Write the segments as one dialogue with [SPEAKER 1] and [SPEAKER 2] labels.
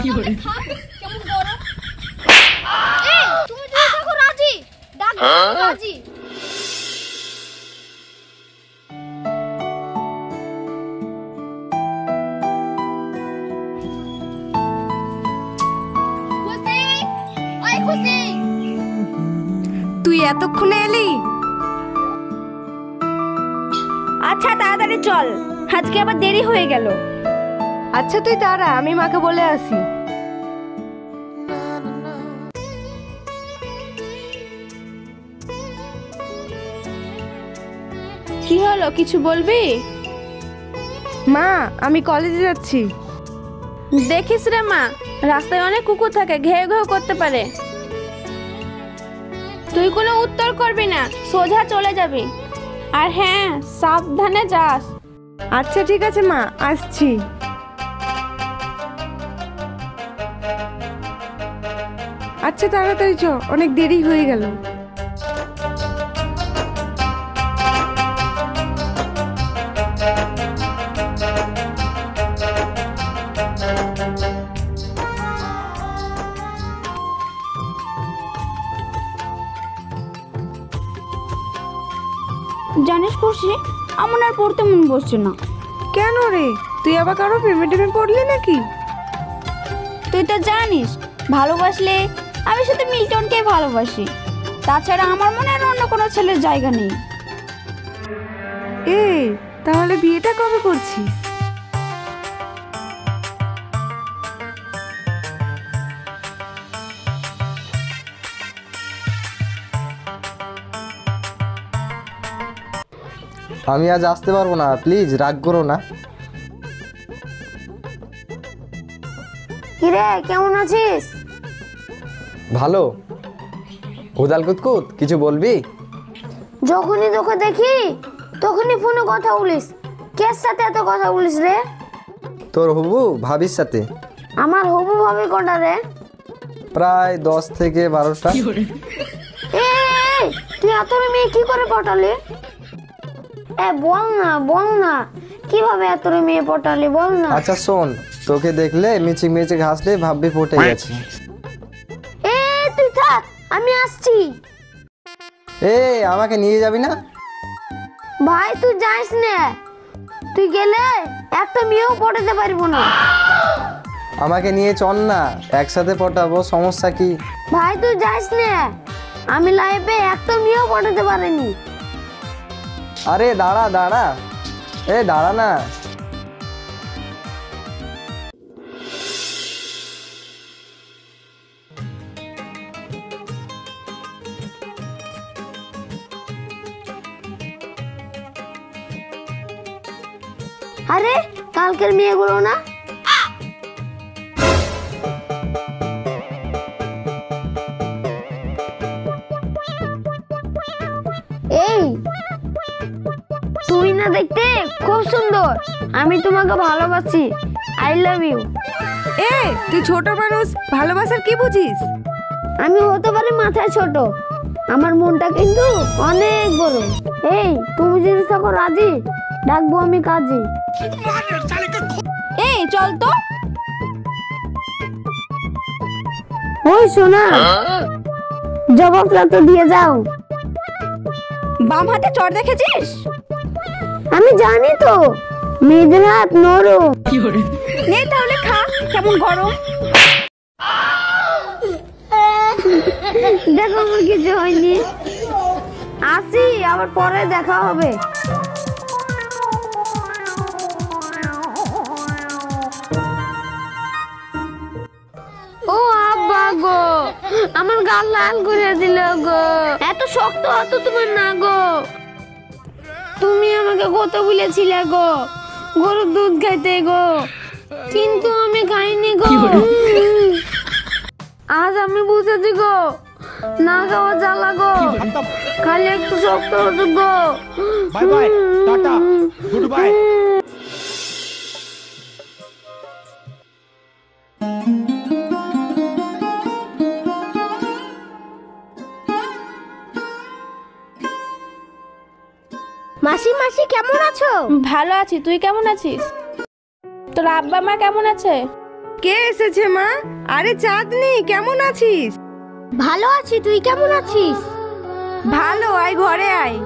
[SPEAKER 1] কেমন গরম। এই তুমি যদি থাকো রাজি, ডাক রাজি।
[SPEAKER 2] তুই এতক্ষণে এলি?
[SPEAKER 3] আচ্ছা তাড়াতাড়ি চল, আজকে আবার দেরি হয়ে গেল।
[SPEAKER 2] আচ্ছা তুই দাঁড়া, আমি মাকে বলে আসি।
[SPEAKER 3] কি হলো, কিছু বলবি?
[SPEAKER 2] মা, আমি কলেজে যাচ্ছি।
[SPEAKER 3] দেখিস রে মা, রাস্তায় অনেক কুকুর থাকে, ঘেউ ঘেউ করতে পারে। তুই কোনো উত্তর করবি না, সোজা চলে যাবি। আর হ্যাঁ, সাবধানে যাস।
[SPEAKER 2] আচ্ছা ঠিক আছে মা, আসছি। আচ্ছা তাড়াতাড়ি চ, অনেক দেরি হয়ে গেল।
[SPEAKER 3] জানিস খুশি, আমার আর পড়তে মন বসছে না।
[SPEAKER 2] কেন রে, তুই আবার কারো প্রেমে টেমে পড়লি নাকি?
[SPEAKER 3] তুই তো জানিস, ভালোবাসলে আমি শুধু মিল্টনকে ভালোবাসি, তাছাড়া আমার মনে আর অন্য কোনো ছেলের জায়গা নেই।
[SPEAKER 2] এই তাহলে বিয়েটা কবে করছিস?
[SPEAKER 4] আমি আজ আসতে পারবো না, প্লিজ রাগ করো না।
[SPEAKER 1] কিরে কেমন আছিস?
[SPEAKER 4] ভালো। উদাল কুতকুত, কিছু বলবি?
[SPEAKER 1] যখনই তোকে দেখি তখনই ফোনে কথা বলিস। কার সাথে এত কথা বলিস রে?
[SPEAKER 4] তোর হবু ভাবির সাথে।
[SPEAKER 1] আমার হবু ভাবি কটা রে?
[SPEAKER 4] প্রায় 10 থেকে 12টা।
[SPEAKER 1] এই তুই এত মেয়ে কি করে পটালি? বল না কিভাবে এত মেয়ে পটালি, বল না।
[SPEAKER 4] আচ্ছা শোন, তোকে দেখলে মিচিক মিচিক হাসলে ভাববি পটে গেছে।
[SPEAKER 1] তুই থাক, আমি আসছি।
[SPEAKER 4] আমাকে নিয়ে যাবি না?
[SPEAKER 1] ভাই তুই যাইস না, তুই গেলে একটা মেয়েও পটাতে পারবো না।
[SPEAKER 4] আমাকে নিয়ে চল না, একসাথে পটাবো, সমস্যা কি?
[SPEAKER 1] ভাই তুই যাইস না, আমি লাইফে একটা মেয়েও পটাতে পারিনি।
[SPEAKER 4] আরে দাঁড়া দাঁড়া, দাঁড়া না।
[SPEAKER 1] আরে কালকের মেয়েগুলো না? এই তুমি না দেখতে খুব সুন্দর, আমি তোমাকে ভালোবাসি, আই লাভ ইউ।
[SPEAKER 2] তুই ছোট মানুষ, ভালোবাসার কি বুঝিস?
[SPEAKER 1] আমি হতে পারি মাথায় ছোট, আমার মনটা কিন্তু অনেক বড়। তুমি যদি থাকো রাজি, ডাকবো আমি কাজী।
[SPEAKER 3] চল তো।
[SPEAKER 1] ওই শোনা, জবাবটা তো দিয়ে যাও।
[SPEAKER 3] বাম হাতে চড় দেখেছিস?
[SPEAKER 1] আমি জানি তো, মেয়েদের হাত নরম।
[SPEAKER 3] নে তাহলে খা, কেমন গরম।
[SPEAKER 1] দেখো আমার কিছু হয়নি, আসি, আবার পরে দেখা হবে। ও আব্বা গো, আমার গাল লাল করে দিল গো। এত শক্ত হাত তোমার না গো। তুমি আমাকে কত বলেছিলে গো গরুর দুধ খাইতে গো, কিন্তু আমি খাইনি গো। আজ আমি বুঝেছি গো, না খাওয়া জ্বালা গো, খালি একটু শক্ত হতো গো। Bye bye, tata, goodbye. মাসি মাসি কেমন আছো?
[SPEAKER 3] ভালো আছি, তুই কেমন আছিস? তোর আব্বা মা কেমন আছে?
[SPEAKER 2] কে এসেছে মা? আরে চাঁদনি, কেমন আছিস?
[SPEAKER 1] ভালো আছি, তুই কেমন আছিস?
[SPEAKER 2] ভালো, আয় ঘরে আয়।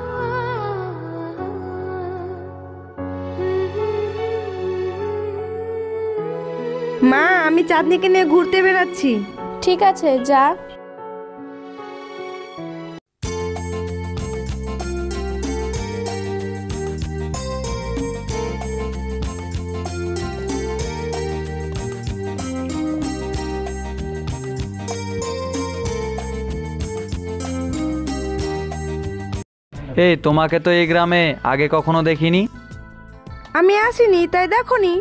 [SPEAKER 2] মা, আমি চাঁদনিকে নিয়ে ঘুরতে বেরাচ্ছি।
[SPEAKER 3] ঠিক আছে, যা।
[SPEAKER 5] এই তোমাকে তো এই গ্রামে আগে কখনো দেখিনি,
[SPEAKER 2] আমি আসিনি তাই দেখনি।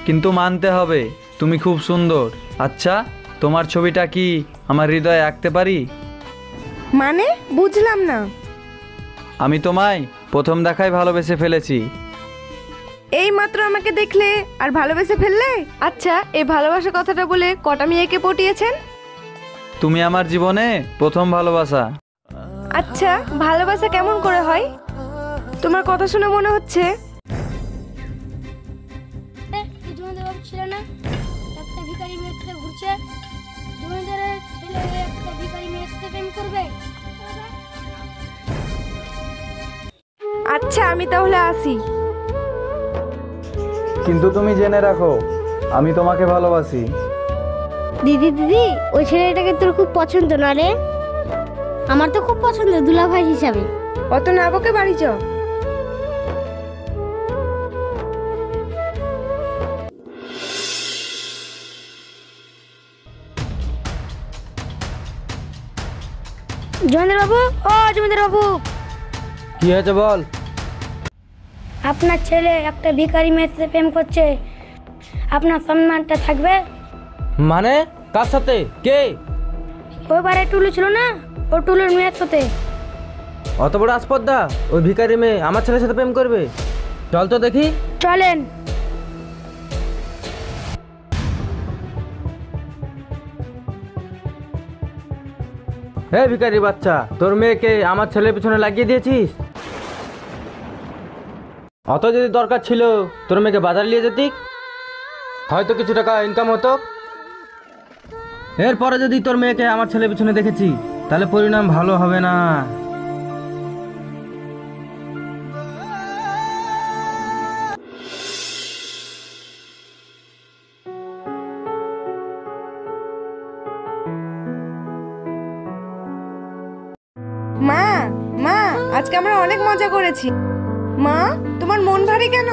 [SPEAKER 5] কিন্তু মানতে হবে তুমি খুব সুন্দর। আচ্ছা, তোমার ছবিটা কি আমার হৃদয়ে আঁকতে পারি?
[SPEAKER 2] মানে বুঝলাম না।
[SPEAKER 5] আমি তোমায় প্রথম দেখায় ভালোবেসে ফেলেছি।
[SPEAKER 2] এই মাত্র আমাকে দেখলে আর ভালোবেসে ফেললে? আচ্ছা, এই ভালোবাসা কথাটা বলে কটা মেয়েকে পটিয়েছেন?
[SPEAKER 5] তুমি আমার জীবনে প্রথম ভালোবাসা।
[SPEAKER 2] আচ্ছা, ভালোবাসা কেমন করে হয়? তোমার কথা শুনে মনে হচ্ছে
[SPEAKER 1] জমিদার বাবু ছিল না, একটা ভিখারি মেয়ের সাথে ঘুরছে। জমিদারের ছেলে একটা ভিখারি মেয়ের সাথে প্রেম করবে।
[SPEAKER 2] আচ্ছা, আমি তাহলে আসি।
[SPEAKER 5] কিন্তু তুমি জেনে রাখো, আমি তোমাকে ভালোবাসি।
[SPEAKER 1] দিদি দিদি, ওই ছেলেটাকে তোর খুব পছন্দ না রে? আমার তো খুব পছন্দ দুলাভাই হিসাবে।
[SPEAKER 2] অত না বকে বাড়ি চ।
[SPEAKER 1] জমিদার বাবু, ও জমিদার বাবু,
[SPEAKER 5] কি হয়েছে বল।
[SPEAKER 1] আপনার ছেলে একটা ভিখারি মেয়ের সাথে প্রেম করছে, আপনার সম্মানটা থাকবে?
[SPEAKER 6] মানে কার সাথে? কে?
[SPEAKER 1] ওই বারে টুলু ছিল না, ও টুলুর মেয়ের সাথে।
[SPEAKER 6] অত বড় আসপদ্দা ওই ভিখারি মেয়ে আমার ছেলের সাথে প্রেম করবে? চল তো দেখি।
[SPEAKER 1] চলেন।
[SPEAKER 6] হে ভিখারি বাচ্চা, তোর মেয়েকে আমার ছেলের পিছনে লাগিয়ে দিয়েছিস? অত যদি দরকার ছিল তোর মেয়েকে বাজার নিয়ে যেতি, হয়তো কিছু টাকা ইনকাম হতো। এরপরে যদি তোর মেয়েকে আমার ছেলের পিছনে দেখেছি, তাহলে পরিণাম ভালো হবে না।
[SPEAKER 2] মা, মা, আজকে আমরা অনেক মজা করেছি। মা, তোমার মন ভারী কেন?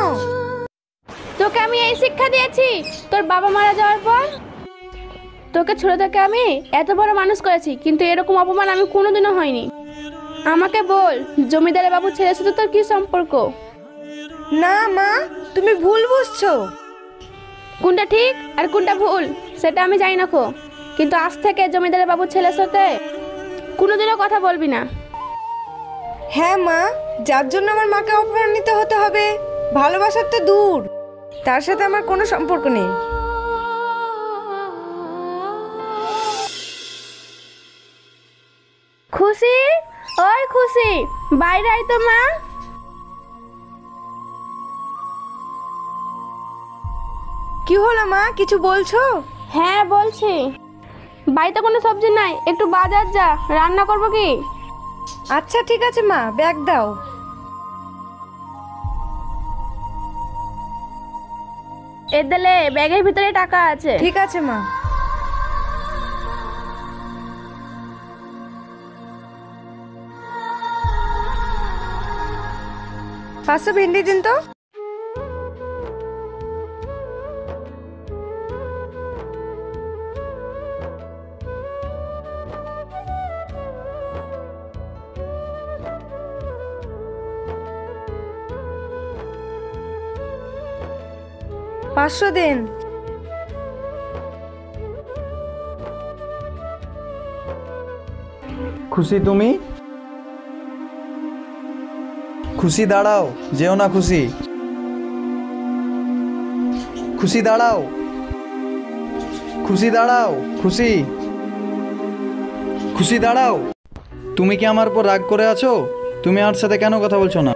[SPEAKER 3] তোকে আমি এই শিক্ষা দিয়েছি তোর বাবা মারা যাওয়ার পর। তোকে ছোট থেকে আমি এত বড় মানুষ করেছি, কিন্তু এরকম অপমান আমি কোনোদিনও হয়নি। আমাকে বল, জমিদারের বাবু ছেলের সাথে তোর কি সম্পর্ক?
[SPEAKER 2] না মা, তুমি ভুল বুঝছো।
[SPEAKER 3] কোনটা ঠিক আর কোনটা ভুল সেটা আমি জানি না খো, কিন্তু আজ থেকে জমিদারের বাবু ছেলের সাথে কোনোদিনও কথা বলবি না।
[SPEAKER 2] হ্যাঁ মা, যার জন্য আমার মাকে অপমানিত হতে হবে, ভালোবাসার তো দূর, তার সাথে আমার কোনো সম্পর্ক নেই।
[SPEAKER 3] খুশি, ওই খুশি, বাইরে আয় তো মা।
[SPEAKER 2] কি হলো মা, কিছু বলছো?
[SPEAKER 3] হ্যাঁ বলছি, বাড়িতে কোনো সবজি নাই, একটু বাজার যা, রান্না করবো কি?
[SPEAKER 2] আচ্ছা ঠিক আছে মা, ব্যাগ দাও।
[SPEAKER 3] এর দিলে ব্যাগের ভিতরে টাকা আছে।
[SPEAKER 2] ঠিক আছে মা। পাঁচশো ভেন্ডি দিন তো। পাঁচশো দিন।
[SPEAKER 5] খুশি তুমি? খুশি দাঁড়াও, যেও না খুশি। খুশি দাঁড়াও, খুশি দাঁড়াও, খুশি, খুশি দাঁড়াও। তুমি কি আমার উপর রাগ করে আছো? তুমি আমার সাথে কেন কথা বলছো না?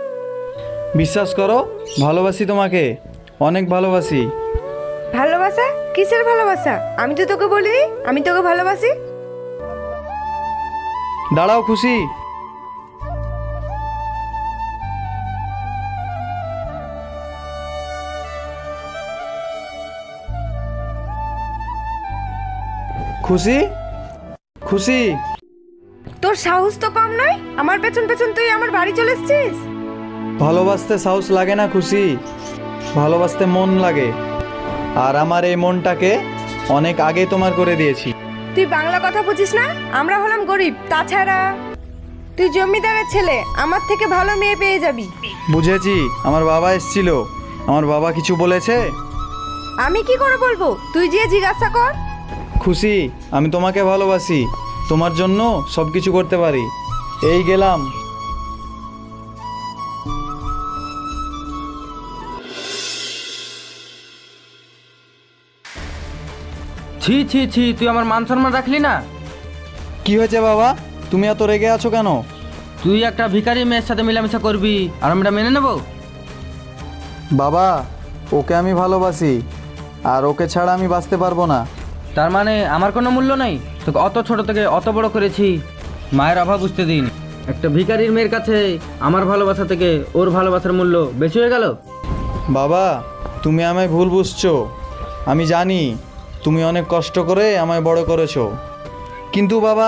[SPEAKER 5] বিশ্বাস করো, ভালোবাসি তোমাকে, অনেক ভালোবাসি।
[SPEAKER 2] ভালোবাসা ভালোবাসা? কিসের ভালোবাসা? আমি তো তোকে বলিনি আমি তোকে ভালোবাসি।
[SPEAKER 5] দাঁড়াও খুশি। খুশি, খুশি,
[SPEAKER 2] তোর সাহস তো কম নয়, আমার পেছন পেছন তুই আমার বাড়ি চলে এসেছিস।
[SPEAKER 5] ভালোবাসতে সাহস লাগে না খুশি, ভালোবাসতে মন লাগে। আর আমার এই মনটাকে অনেক আগে তোমার করে দিয়েছি।
[SPEAKER 2] তুই বাংলা কথা বুঝিস না? আমরা হলাম গরিব, তাছাড়া তুই জমিদারের ছেলে, আমার থেকে ভালো মেয়ে পেয়ে যাবি।
[SPEAKER 5] বুঝেছি। আমার বাবা এসেছিল, আমার বাবা কিছু বলেছে?
[SPEAKER 2] আমি কি করে বলবো? তুই যে জিজ্ঞাসা কর।
[SPEAKER 5] খুশি, আমি তোমাকে ভালোবাসি, তোমার জন্য সব কিছু করতে পারি। এই গেলাম।
[SPEAKER 6] ছি ছি ছি, তুই আমার মান সম্মান রাখলি না।
[SPEAKER 5] কি হয়েছে বাবা, তুমি এত রেগে আছো কেন?
[SPEAKER 6] তুই একটা ভিখারি মেয়ের সাথে মিলামেশা করবি আর আমরা মেনে নেব?
[SPEAKER 5] বাবা, ওকে আমি ভালোবাসি, আর ওকে ছাড়া আমি বাঁচতে পারবো না।
[SPEAKER 6] তার মানে আমার কোনো মূল্য নেই? তোকে অত ছোট থেকে অত বড় করেছি, মায়ের অভাব বুঝতে দিন। একটা ভিখারির মেয়ের কাছে আমার ভালোবাসা থেকে ওর ভালোবাসার মূল্য বেশি হয়ে গেল।
[SPEAKER 5] বাবা, তুমি আমায় ভুল বুঝছো। আমি জানি তুমি অনেক কষ্ট করে আমায় বড় করেছো, কিন্তু বাবা,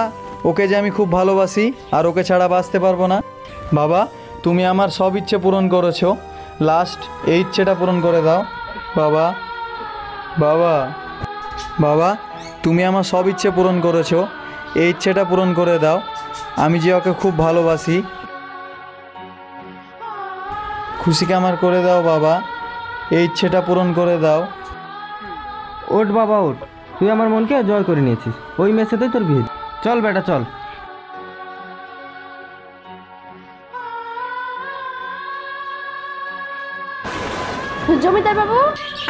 [SPEAKER 5] ওকে যে আমি খুব ভালোবাসি আর ওকে ছাড়া বাঁচতে পারবো না। বাবা, তুমি আমার সব ইচ্ছে পূরণ করেছো, লাস্ট এই ইচ্ছেটা পূরণ করে দাও। বাবা, বাবা, বাবা, তুমি আমার সব ইচ্ছে পূরণ করেছো, এই ইচ্ছেটা পূরণ করে দাও। আমি যে ওকে খুব ভালোবাসি। খুশিকে আমার করে দাও বাবা, এই ইচ্ছেটা পূরণ করে দাও।
[SPEAKER 6] ওঠ বাবা ওঠ, তুই আমার মনকে জয় করে নিয়েছিস, ওই মেয়ের সাথেই তোর বিয়ে। চল বেটা চল।
[SPEAKER 3] জমিদার বাবু,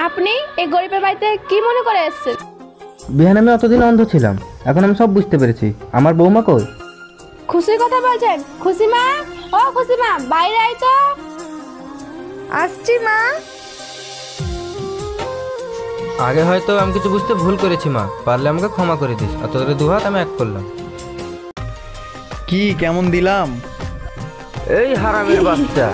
[SPEAKER 3] আপনি এই গরিবের বাড়িতে কি মনে করে এসেছেন?
[SPEAKER 6] বিহান আমি অতদিন অন্ধ ছিলাম, এখন আমি সব বুঝতে পেরেছি। আমার বৌমা কই?
[SPEAKER 3] খুশির কথা বলছেন? খুশি মা, ও খুশি মা, বাইরে আই তো।
[SPEAKER 2] আসছি মা।
[SPEAKER 6] আগে হয়তো আমি কিছু বুঝতে ভুল করেছি মা, পারলে আমাকে ক্ষমা করে দিস। আর তোদের দুহাত আমি এক করলাম।
[SPEAKER 5] কি কেমন দিলাম?
[SPEAKER 6] এই হারামের বাচ্চা,